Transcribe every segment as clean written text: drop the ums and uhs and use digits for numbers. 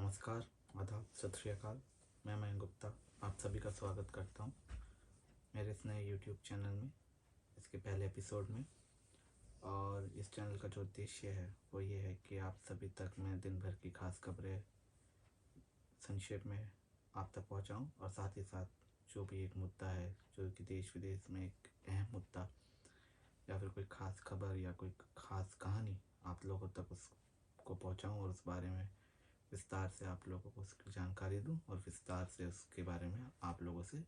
नमस्कार, आदाब, सत श्री अकाल। मैं मयंक गुप्ता आप सभी का स्वागत करता हूँ मेरे इस नए यूट्यूब चैनल में, इसके पहले एपिसोड में। और इस चैनल का जो उद्देश्य है वो ये है कि आप सभी तक मैं दिन भर की खास खबरें संक्षेप में आप तक पहुँचाऊँ, और साथ ही साथ जो भी एक मुद्दा है जो कि देश विदेश में एक अहम मुद्दा या फिर कोई ख़ास खबर या कोई ख़ास कहानी आप लोगों तक उसको पहुँचाऊँ और उस बारे में विस्तार से आप लोगों को उसकी जानकारी दूं और विस्तार से उसके बारे में आप लोगों से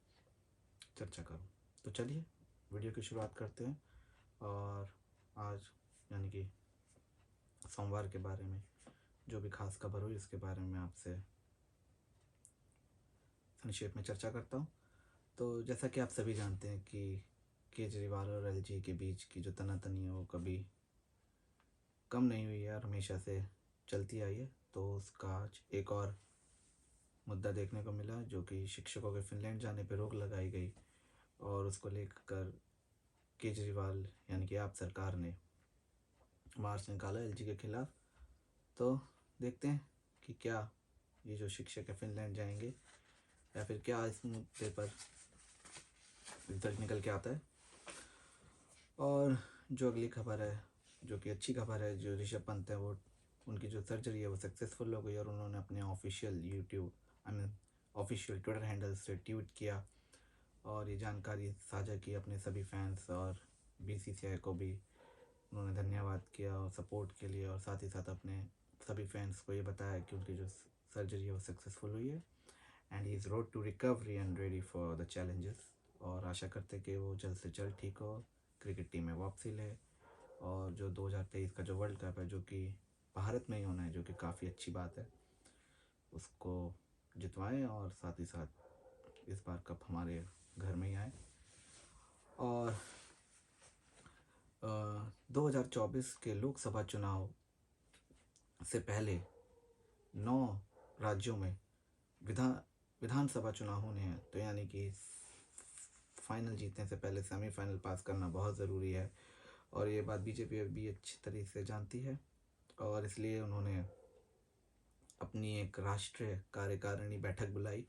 चर्चा करूं। तो चलिए वीडियो की शुरुआत करते हैं। और आज यानी कि सोमवार के बारे में जो भी खास खबर हुई उसके बारे में आपसे संक्षेप में चर्चा करता हूं। तो जैसा कि आप सभी जानते हैं कि केजरीवाल और एलजी के बीच की जो तनातनी है वो कभी कम नहीं हुई है और हमेशा से चलती आई है। तो उसका आज एक और मुद्दा देखने को मिला जो कि शिक्षकों के फिनलैंड जाने पर रोक लगाई गई, और उसको लेकर केजरीवाल यानी कि आप सरकार ने मार्च निकाला एलजी के खिलाफ। तो देखते हैं कि क्या ये जो शिक्षक है फिनलैंड जाएंगे या फिर क्या इस मुद्दे पर रिजल्ट निकल के आता है। और जो अगली खबर है जो कि अच्छी खबर है, जो ऋषभ पंत है वो उनकी जो सर्जरी है वो सक्सेसफुल हो गई और उन्होंने अपने ऑफिशियल ट्विटर हैंडल से ट्वीट किया और ये जानकारी साझा की अपने सभी फैंस, और बीसीसीआई को भी उन्होंने धन्यवाद किया और सपोर्ट के लिए, और साथ ही साथ अपने सभी फैंस को ये बताया कि उनकी जो सर्जरी है वो सक्सेसफुल हुई है and he is road to recovery and ready for the challenges. और आशा करते कि वो जल्द से जल्द ठीक हो, क्रिकेट टीम में वापसी ले, और जो 2023 का जो वर्ल्ड कप है जो कि भारत में ही होना है, जो कि काफ़ी अच्छी बात है, उसको जितवाएं और साथ ही साथ इस बार कप हमारे घर में ही आए। और 2024 के लोकसभा चुनाव से पहले 9 राज्यों में विधानसभा चुनाव होने हैं। तो यानी कि फाइनल जीतने से पहले सेमीफाइनल पास करना बहुत ज़रूरी है, और ये बात बीजेपी भी अच्छी तरीके से जानती है, और इसलिए उन्होंने अपनी एक राष्ट्रीय कार्यकारिणी बैठक बुलाई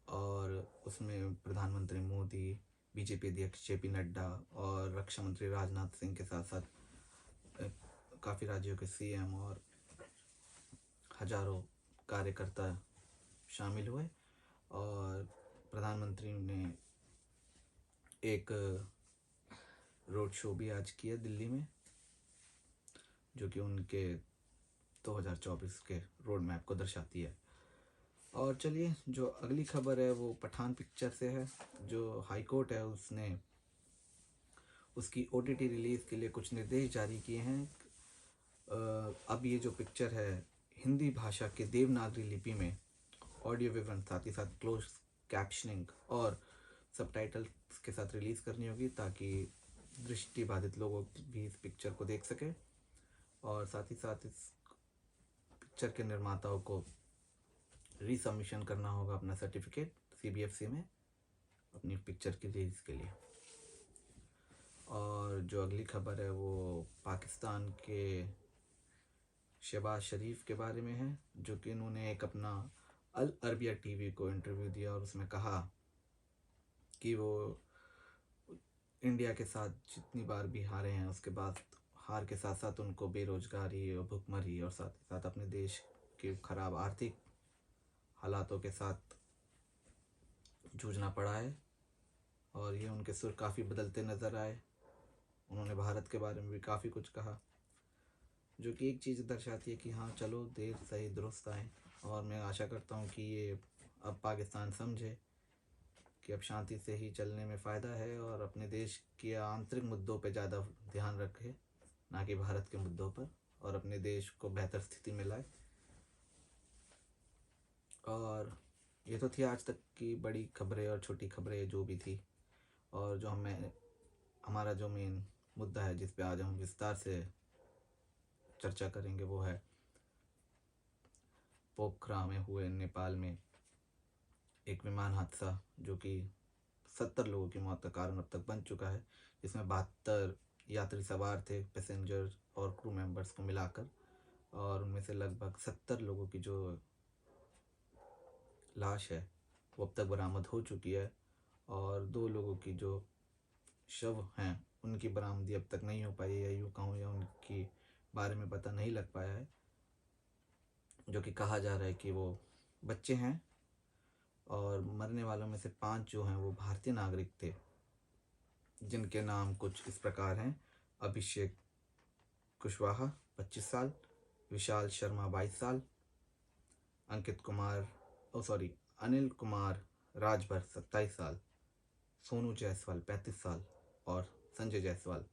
और उसमें प्रधानमंत्री मोदी, बीजेपी अध्यक्ष जेपी नड्डा और रक्षा मंत्री राजनाथ सिंह के साथ साथ काफ़ी राज्यों के सीएम और हजारों कार्यकर्ता शामिल हुए। और प्रधानमंत्री ने एक रोड शो भी आज किया दिल्ली में, जो कि उनके 2024 के रोड मैप को दर्शाती है। और चलिए जो अगली खबर है वो पठान पिक्चर से है। जो हाई कोर्ट है उसने उसकी ओटीटी रिलीज़ के लिए कुछ निर्देश जारी किए हैं। अब ये जो पिक्चर है हिंदी भाषा के देवनागरी लिपि में ऑडियो विवरण, साथ ही साथ क्लोज कैप्शनिंग और सबटाइटल्स के साथ रिलीज़ करनी होगी, ताकि दृष्टिबाधित लोगों भी इस पिक्चर को देख सकें। और साथ ही साथ इस पिक्चर के निर्माताओं को रीसबमिशन करना होगा अपना सर्टिफिकेट सीबीएफसी में अपनी पिक्चर की रिलीज़ के लिए। और जो अगली खबर है वो पाकिस्तान के शहबाज शरीफ के बारे में है, जो कि इन्होंने एक अपना अल अरबिया टीवी को इंटरव्यू दिया और उसमें कहा कि वो इंडिया के साथ जितनी बार भी हारे हैं उसके बाद हार के साथ साथ उनको बेरोजगारी और भुखमरी और साथ ही साथ अपने देश के खराब आर्थिक हालातों के साथ जूझना पड़ा है, और ये उनके सुर काफ़ी बदलते नज़र आए। उन्होंने भारत के बारे में भी काफ़ी कुछ कहा, जो कि एक चीज़ दर्शाती है कि हाँ चलो देर सही दुरुस्त आए। और मैं आशा करता हूँ कि ये अब पाकिस्तान समझे कि अब शांति से ही चलने में फ़ायदा है और अपने देश के आंतरिक मुद्दों पर ज़्यादा ध्यान रखे, ना कि भारत के मुद्दों पर, और अपने देश को बेहतर स्थिति में लाए। और ये तो थी आज तक की बड़ी खबरें और छोटी खबरें जो भी थी। और जो हमारा जो मेन मुद्दा है जिस पे आज हम विस्तार से चर्चा करेंगे वो है पोखरा में हुए नेपाल में एक विमान हादसा, जो कि 70 लोगों की मौत का कारण अब तक बन चुका है, जिसमें 72 यात्री सवार थे, पैसेंजर और क्रू मेंबर्स को मिलाकर। और उनमें से लगभग 70 लोगों की जो लाश है वो अब तक बरामद हो चुकी है, और 2 लोगों की जो शव हैं उनकी बरामदी अब तक नहीं हो पाई है, या यूँ कहूँ या उनकी बारे में पता नहीं लग पाया है, जो कि कहा जा रहा है कि वो बच्चे हैं। और मरने वालों में से 5 जो हैं वो भारतीय नागरिक थे, जिनके नाम कुछ इस प्रकार हैं: अभिषेक कुशवाहा 25 साल, विशाल शर्मा 22 साल, अंकित कुमार अनिल कुमार राजभर 27 साल, सोनू जायसवाल 35 साल और संजय जायसवाल।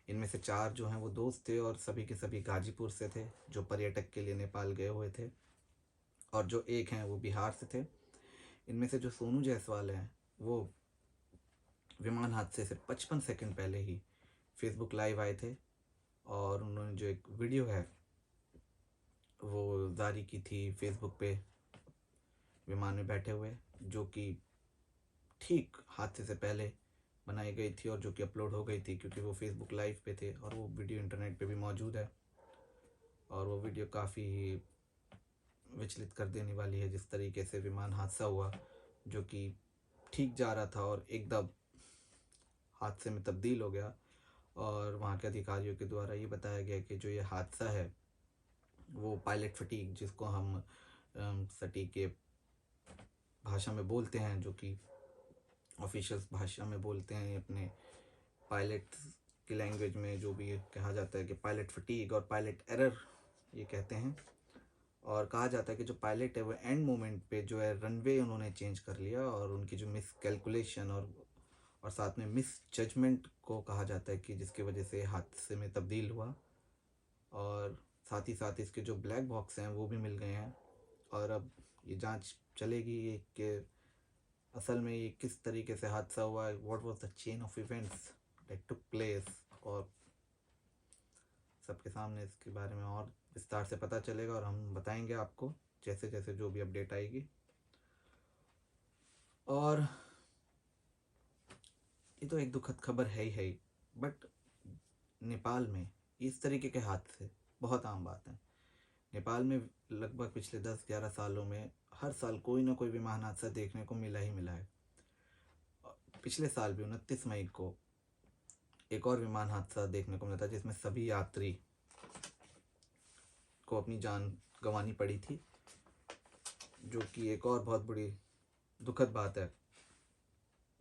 इनमें से 4 जो हैं वो दोस्त थे और सभी के सभी गाजीपुर से थे, जो पर्यटक के लिए नेपाल गए हुए थे, और जो एक हैं वो बिहार से थे। इनमें से जो सोनू जायसवाल हैं वो विमान हादसे से 55 सेकंड पहले ही फेसबुक लाइव आए थे, और उन्होंने जो एक वीडियो है वो जारी की थी फेसबुक पे विमान में बैठे हुए, जो कि ठीक हादसे से पहले बनाई गई थी और जो कि अपलोड हो गई थी, क्योंकि वो फेसबुक लाइव पे थे और वो वीडियो इंटरनेट पे भी मौजूद है। और वो वीडियो काफ़ी विचलित कर देने वाली है, जिस तरीके से विमान हादसा हुआ, जो कि ठीक जा रहा था और एकदम हादसे में तब्दील हो गया। और वहाँ के अधिकारियों के द्वारा ये बताया गया कि जो ये हादसा है वो पायलट फटीग, जिसको हम सटीक के भाषा में बोलते हैं, जो कि ऑफिशियल भाषा में बोलते हैं अपने पायलट की लैंग्वेज में, जो भी कहा जाता है कि पायलट फटीग और पायलट एरर ये कहते हैं। और कहा जाता है कि जो पायलट है वो एंड मोमेंट पे जो है रनवे उन्होंने चेंज कर लिया, और उनकी जो मिस कैलकुलेशन और साथ में मिस जजमेंट को कहा जाता है कि जिसकी वजह से हादसे में तब्दील हुआ। और साथ ही साथ इसके जो ब्लैक बॉक्स हैं वो भी मिल गए हैं, और अब ये जांच चलेगी कि असल में ये किस तरीके से हादसा हुआ, what was the chain of events that took place, और सबके सामने इसके बारे में और विस्तार से पता चलेगा, और हम बताएंगे आपको जैसे जैसे जो भी अपडेट आएगी। और ये तो एक दुखद खबर है ही, बट नेपाल में इस तरीके के हादसे बहुत आम बात है। नेपाल में लगभग पिछले 10-11 सालों में हर साल कोई ना कोई विमान हादसा देखने को मिला ही मिला है। पिछले साल भी 29 मई को एक और विमान हादसा देखने को मिला था, जिसमें सभी यात्री को अपनी जान गंवानी पड़ी थी, जो कि एक और बहुत बड़ी दुखद बात है,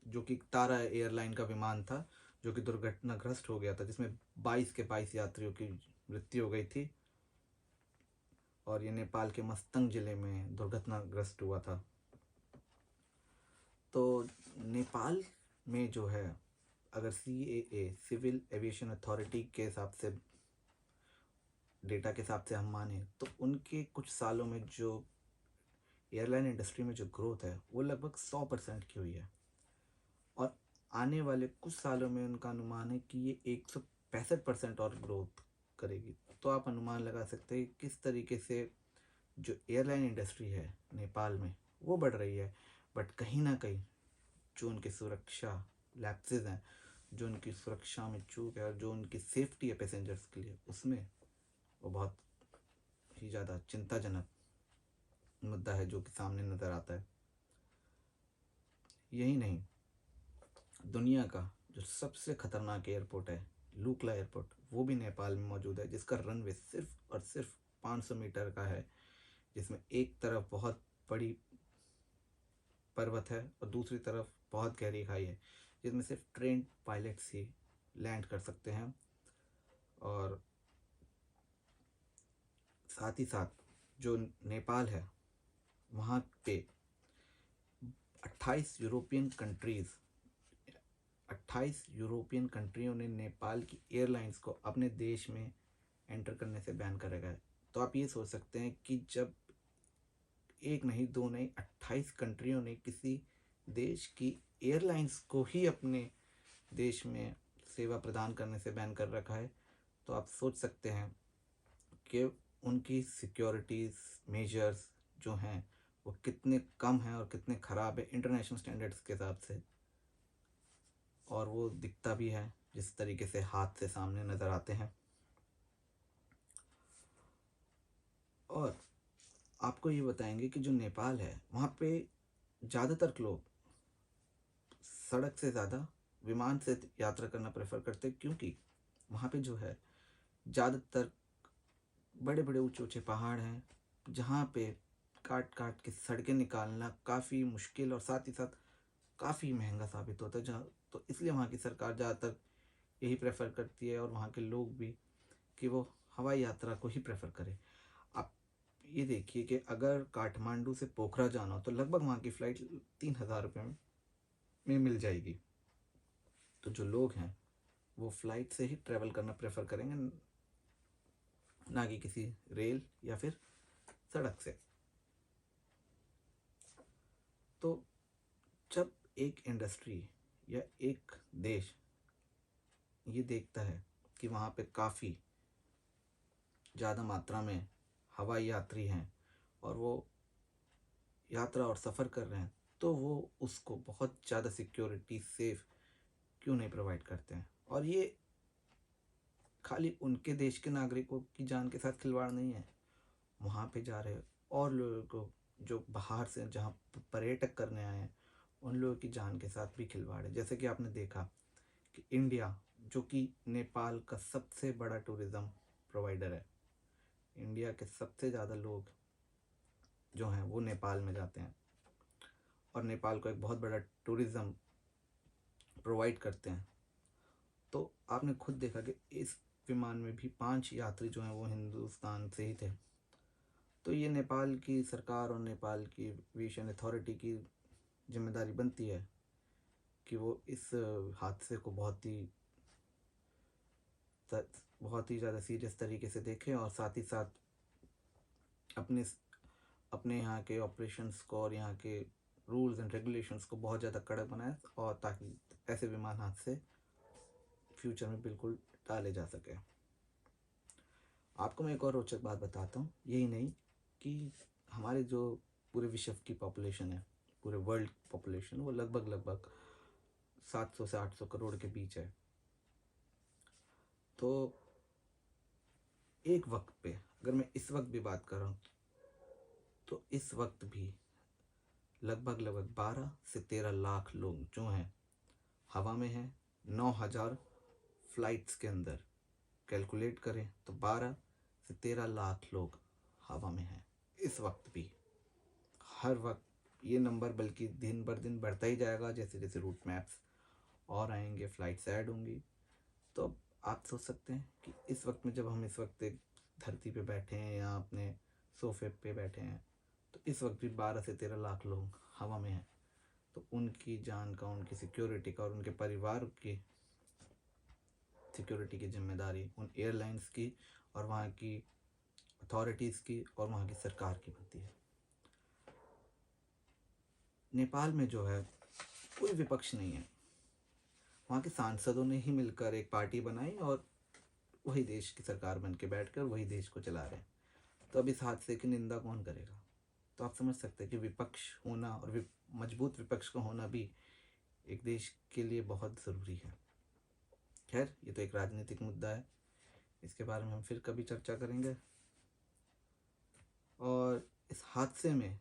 जो कि तारा एयरलाइन का विमान था, जो कि दुर्घटनाग्रस्त हो गया था, जिसमें 22 के 22 यात्रियों की मृत्यु हो गई थी, और ये नेपाल के मस्तंग जिले में दुर्घटनाग्रस्त हुआ था। तो नेपाल में जो है, अगर CAA सिविल एविएशन अथॉरिटी के हिसाब से, डेटा के हिसाब से हम माने, तो उनके कुछ सालों में जो एयरलाइन इंडस्ट्री में जो ग्रोथ है वो लगभग 100% की हुई है, और आने वाले कुछ सालों में उनका अनुमान है कि ये 165% और ग्रोथ करेगी। तो आप अनुमान लगा सकते हैं किस तरीके से जो एयरलाइन इंडस्ट्री है नेपाल में वो बढ़ रही है। बट कहीं ना कहीं जो उनकी सुरक्षा लैप्सेस हैं, जो उनकी सुरक्षा में चूक है, और जो उनकी सेफ्टी है पैसेंजर्स के लिए, उसमें वो बहुत ही ज़्यादा चिंताजनक मुद्दा है जो कि सामने नज़र आता है। यही नहीं, दुनिया का जो सबसे खतरनाक एयरपोर्ट है लूकला एयरपोर्ट, वो भी नेपाल में मौजूद है, जिसका रनवे सिर्फ और सिर्फ 500 मीटर का है, जिसमें एक तरफ बहुत बड़ी पर्वत है और दूसरी तरफ बहुत गहरी खाई है, जिसमें सिर्फ ट्रेंड पायलट्स ही लैंड कर सकते हैं। और साथ ही साथ जो नेपाल है वहाँ पे 28 यूरोपियन कंट्रियों ने नेपाल की एयरलाइंस को अपने देश में एंटर करने से बैन कर रखा है। तो आप ये सोच सकते हैं कि जब एक नहीं दो नहीं 28 कंट्रियों ने किसी देश की एयरलाइंस को ही अपने देश में सेवा प्रदान करने से बैन कर रखा है, तो आप सोच सकते हैं कि उनकी सिक्योरिटीज़ मेजर्स जो हैं वो कितने कम हैं और कितने ख़राब है इंटरनेशनल स्टैंडर्ड्स के हिसाब से। और वो दिखता भी है जिस तरीके से हाथ से सामने नज़र आते हैं। और आपको ये बताएंगे कि जो नेपाल है वहाँ पे ज़्यादातर लोग सड़क से ज़्यादा विमान से यात्रा करना प्रेफर करते हैं, क्योंकि वहाँ पे जो है ज़्यादातर बड़े बड़े ऊंचे ऊंचे पहाड़ हैं, जहाँ पे काट काट के सड़कें निकालना काफ़ी मुश्किल और साथ ही साथ काफ़ी महंगा साबित होता है। जहाँ तो इसलिए वहाँ की सरकार ज़्यादातर यही प्रेफर करती है, और वहाँ के लोग भी, कि वो हवाई यात्रा को ही प्रेफर करें। आप ये देखिए कि अगर काठमांडू से पोखरा जाना हो तो लगभग वहाँ की फ़्लाइट 3,000 रुपये में मिल जाएगी। तो जो लोग हैं वो फ़्लाइट से ही ट्रैवल करना प्रेफर करेंगे, ना कि किसी रेल या फिर सड़क से। तो जब एक इंडस्ट्री या एक देश ये देखता है कि वहाँ पे काफ़ी ज़्यादा मात्रा में हवाई यात्री हैं और वो यात्रा और सफ़र कर रहे हैं, तो वो उसको बहुत ज़्यादा सिक्योरिटी सेफ क्यों नहीं प्रोवाइड करते हैं। और ये खाली उनके देश के नागरिकों की जान के साथ खिलवाड़ नहीं है, वहाँ पे जा रहे और लोगों को, जो बाहर से जहाँ पर्यटक करने आए हैं, उन लोगों की जान के साथ भी खिलवाड़ है। जैसे कि आपने देखा कि इंडिया, जो कि नेपाल का सबसे बड़ा टूरिज़्म प्रोवाइडर है, इंडिया के सबसे ज़्यादा लोग जो हैं वो नेपाल में जाते हैं और नेपाल को एक बहुत बड़ा टूरिज़्म प्रोवाइड करते हैं। तो आपने खुद देखा कि इस विमान में भी 5 यात्री जो हैं वो हिंदुस्तान से ही थे। तो ये नेपाल की सरकार और नेपाल की एविएशन अथॉरिटी की जिम्मेदारी बनती है कि वो इस हादसे को बहुत ही ज़्यादा सीरियस तरीके से देखें, और साथ ही साथ अपने अपने यहाँ के ऑपरेशंस को और यहाँ के रूल्स एंड रेगुलेशंस को बहुत ज़्यादा कड़क बनाए, और ताकि ऐसे विमान हादसे फ्यूचर में बिल्कुल टाले जा सके। आपको मैं एक और रोचक बात बताता हूँ, यही नहीं कि हमारे जो पूरे विश्व की पॉपुलेशन है, पूरे वर्ल्ड पॉपुलेशन, वो लगभग 700 से 800 करोड़ के बीच है। तो एक वक्त पे, अगर मैं इस वक्त भी बात कर रहा हूँ, तो इस वक्त भी लगभग 12 से 13 लाख लोग जो हैं हवा में हैं। 9,000 फ्लाइट्स के अंदर कैलकुलेट करें तो 12 से 13 लाख लोग हवा में हैं इस वक्त भी। हर वक्त ये नंबर बल्कि दिन बर दिन बढ़ता ही जाएगा, जैसे जैसे रूट मैप्स और आएंगे, फ़्लाइट्स ऐड होंगी। तो अब आप सोच सकते हैं कि इस वक्त में, जब हम इस वक्त एक धरती पे बैठे हैं या अपने सोफे पे बैठे हैं, तो इस वक्त भी 12 से 13 लाख लोग हवा में हैं। तो उनकी जान का, उनकी सिक्योरिटी का और उनके परिवार की सिक्योरिटी की जिम्मेदारी उन एयरलाइंस की और वहाँ की अथॉरिटीज़ की और वहाँ की सरकार की बनती है। नेपाल में जो है कोई विपक्ष नहीं है, वहाँ के सांसदों ने ही मिलकर एक पार्टी बनाई और वही देश की सरकार बन के बैठ कर वही देश को चला रहे हैं। तो अब इस हादसे की निंदा कौन करेगा? तो आप समझ सकते हैं कि विपक्ष होना और मजबूत विपक्ष का होना भी एक देश के लिए बहुत ज़रूरी है। खैर, ये तो एक राजनीतिक मुद्दा है, इसके बारे में हम फिर कभी चर्चा करेंगे। और इस हादसे में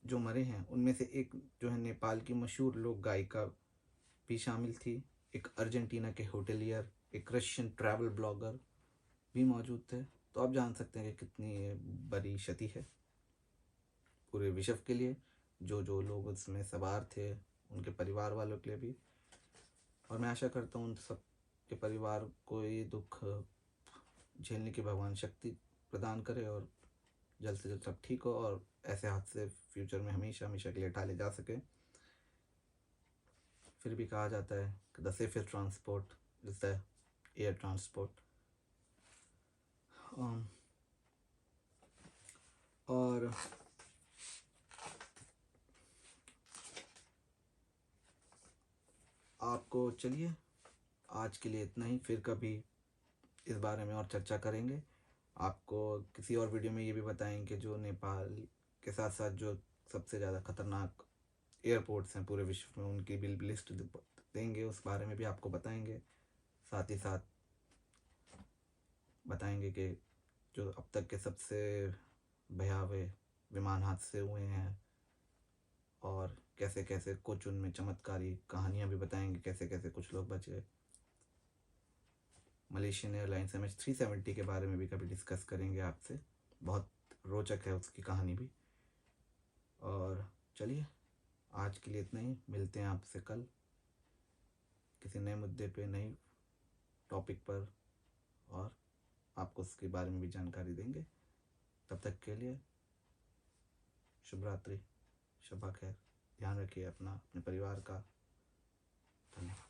जो मरे हैं उनमें से एक जो है नेपाल की मशहूर लोक गायिका भी शामिल थी, एक अर्जेंटीना के होटेलियर, एक रशियन ट्रैवल ब्लॉगर भी मौजूद थे। तो आप जान सकते हैं कि कितनी बड़ी क्षति है पूरे विश्व के लिए, जो जो लोग उसमें सवार थे, उनके परिवार वालों के लिए भी। और मैं आशा करता हूँ उन सब के परिवार को ये दुख झेलने की भगवान शक्ति प्रदान करे और जल्द से जल्द सब ठीक हो और ऐसे हादसे फ्यूचर में हमेशा हमेशा के लिए टाले जा सके। फिर भी कहा जाता है कि the safest transport is the air transport. और आपको, चलिए आज के लिए इतना ही, फिर कभी इस बारे में और चर्चा करेंगे। आपको किसी और वीडियो में ये भी बताएंगे जो नेपाल के साथ साथ जो सबसे ज़्यादा खतरनाक एयरपोर्ट्स हैं पूरे विश्व में, उनकी बिल लिस्ट देंगे, उस बारे में भी आपको बताएंगे। साथ ही साथ बताएंगे कि जो अब तक के सबसे भयावह विमान हादसे हुए हैं और कैसे कैसे कुछ उनमें चमत्कारी कहानियाँ भी बताएंगे, कैसे कैसे कुछ लोग बचे। मलेशियन एयरलाइंस MH370 के बारे में भी कभी डिस्कस करेंगे आपसे, बहुत रोचक है उसकी कहानी भी। और चलिए आज के लिए इतना ही, मिलते हैं आपसे कल किसी नए मुद्दे पे, नई टॉपिक पर, और आपको उसके बारे में भी जानकारी देंगे। तब तक के लिए शुभ रात्रि, शब्बा खैर, ध्यान रखिए अपना, अपने परिवार का। धन्यवाद।